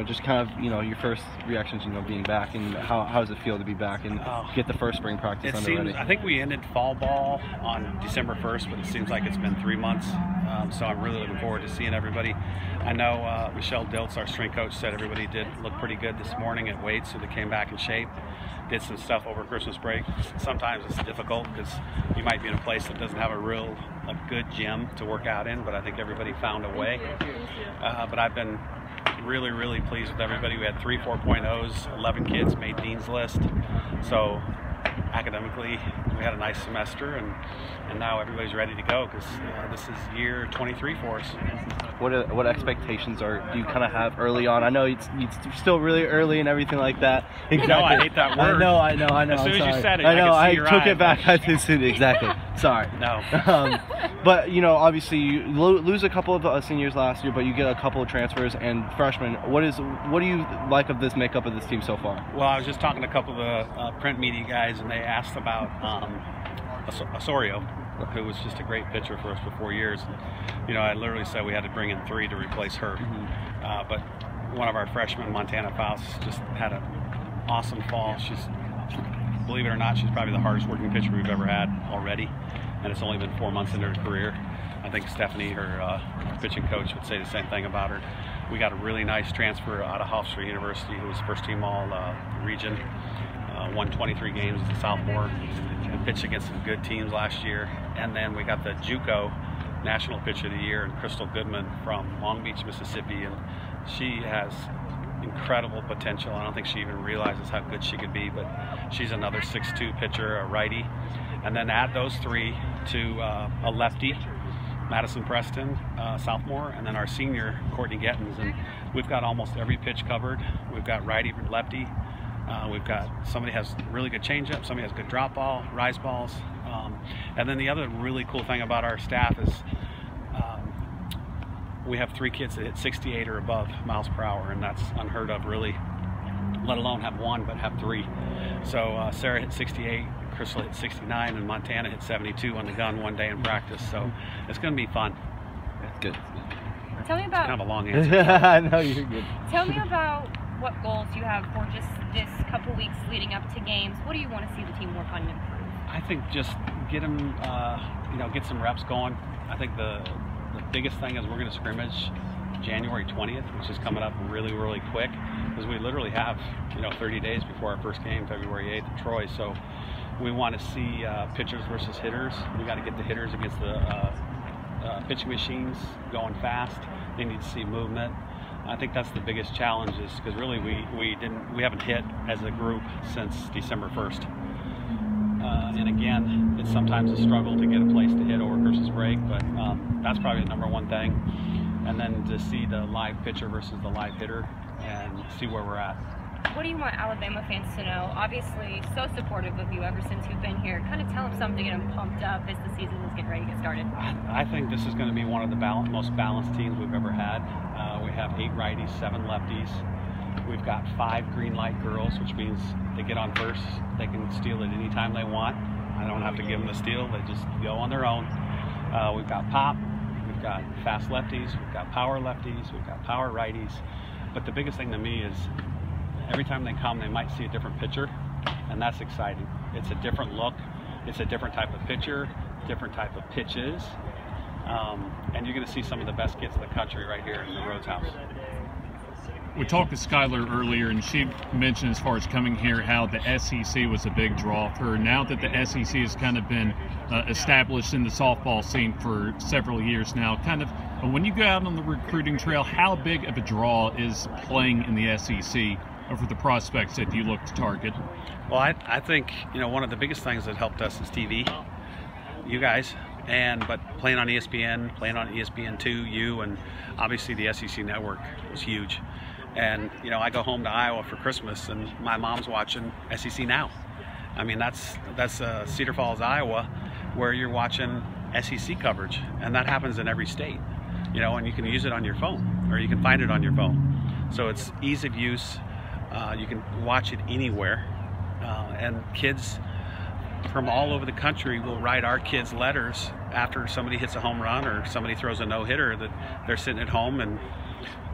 Just kind of, your first reactions, being back, and how does it feel to be back and get the first spring practice already? I think we ended fall ball on December 1st, but it seems like it's been 3 months. So I'm really looking forward to seeing everybody. I know Michelle Diltz, our strength coach, said everybody did look pretty good this morning at weights, so they came back in shape. Did some stuff over Christmas break. Sometimes it's difficult because you might be in a place that doesn't have a good gym to work out in, but I think everybody found a way. But I've been really pleased with everybody. We had 3 4.0s, 11 kids made Dean's List. So academically, we had a nice semester, and now everybody's ready to go because this is year 23 for us. What expectations do you kind of have early on? I know it's still really early and everything like that. Exactly. No, I hate that word. I know. As soon as you said it, I know. I took it back. I did see it. Exactly. Sorry. No. But obviously you lose a couple of seniors last year, but you get a couple of transfers and freshmen. What do you like of this makeup of this team so far? Well, I was just talking to a couple of the print media guys, and they asked about Osorio, who was just a great pitcher for us for 4 years. I literally said we had to bring in 3 to replace her. But one of our freshmen, Montana Faust, just had an awesome fall. Believe it or not, she's probably the hardest working pitcher we've ever had already, and it's only been 4 months into her career. I think Stephanie, her pitching coach, would say the same thing about her. We got a really nice transfer out of Hofstra University, who was first team all region, won 23 games as a sophomore, and pitched against some good teams last year. And then we got the JUCO National Pitcher of the Year, and Crystal Goodman from Long Beach, Mississippi, and she has incredible potential. I don't think she even realizes how good she could be, but she's another 6'2" pitcher, a righty. And then add those 3 to a lefty, Madison Preston, sophomore, and then our senior, Courtney Gettins. And we've got almost every pitch covered. We've got righty, lefty. We've got somebody has really good changeup, somebody has good drop ball, rise balls. And then the other really cool thing about our staff is we have 3 kids that hit 68 or above miles per hour, and that's unheard of, really, let alone have 1, but have 3. So Sarah hit 68, Crystal hit 69, and Montana hit 72 on the gun one day in practice. So it's going to be fun. That's good. Tell me about. It's kind of a long answer. I know, you're good. Tell me about what goals you have for just this couple weeks leading up to games. What do you want to see the team work on and improve? I think just get them, get some reps going. I think the biggest thing is we're going to scrimmage January 20th, which is coming up really quick, because we literally have 30 days before our first game, February 8th in Troy. So we want to see pitchers versus hitters. We got to get the hitters against the pitching machines going fast. They need to see movement. I think that's the biggest challenge, is because really we haven't hit as a group since December 1st. And again, it's sometimes a struggle to get a place to hit over Christmas break, but that's probably the #1 thing. And then to see the live pitcher versus the live hitter and see where we're at. What do you want Alabama fans to know? Obviously, so supportive of you ever since you've been here. Kind of tell them something to get them pumped up as the season is getting ready to get started. I think this is going to be one of the most balanced teams we've ever had. We have 8 righties, 7 lefties. We've got 5 green light girls, which means they get on first. They can steal at any time they want. I don't have to give them the steal. They just go on their own. We've got pop. We've got fast lefties. We've got power lefties. We've got power righties. But the biggest thing to me is every time they come, they might see a different pitcher, and that's exciting. It's a different look. It's a different type of pitcher, different type of pitches, and you're going to see some of the best kids in the country right here in the Rhodes House. We talked to Skylar earlier, and she mentioned, as far as coming here, how the SEC was a big draw for her. Now that the SEC has kind of been established in the softball scene for several years now, kind of when you go out on the recruiting trail, how big of a draw is playing in the SEC for the prospects that you look to target? Well, I think one of the biggest things that helped us is TV, you guys, but playing on ESPN, playing on ESPN2, and obviously the SEC network was huge. And I go home to Iowa for Christmas, and my mom's watching SEC Now. I mean, that's Cedar Falls, Iowa, where you're watching SEC coverage, and that happens in every state. And you can use it on your phone, or you can find it on your phone. So it's ease of use. You can watch it anywhere, and kids from all over the country will write our kids letters after somebody hits a home run or somebody throws a no-hitter that they're sitting at home in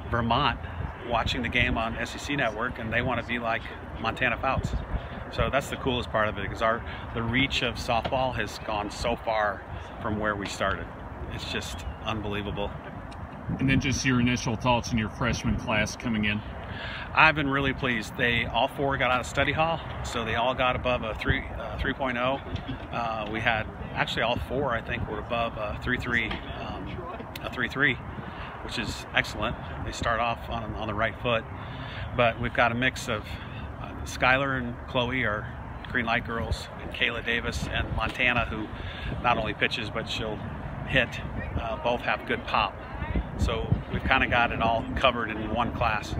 Vermont watching the game on SEC Network, and they want to be like Montana Fouts. So that's the coolest part of it, because the reach of softball has gone so far from where we started. It's just unbelievable. And then just your initial thoughts on your freshman class coming in. I've been really pleased. They all 4 got out of study hall, so they all got above a 3.0. We had actually all 4, I think, were above a 3.3, which is excellent. They start off on the right foot, but we've got a mix of Skylar and Chloe are green light girls, and Kayla Davis and Montana, who not only pitches but she'll hit. Both have good pop, so we've kind of got it all covered in one class.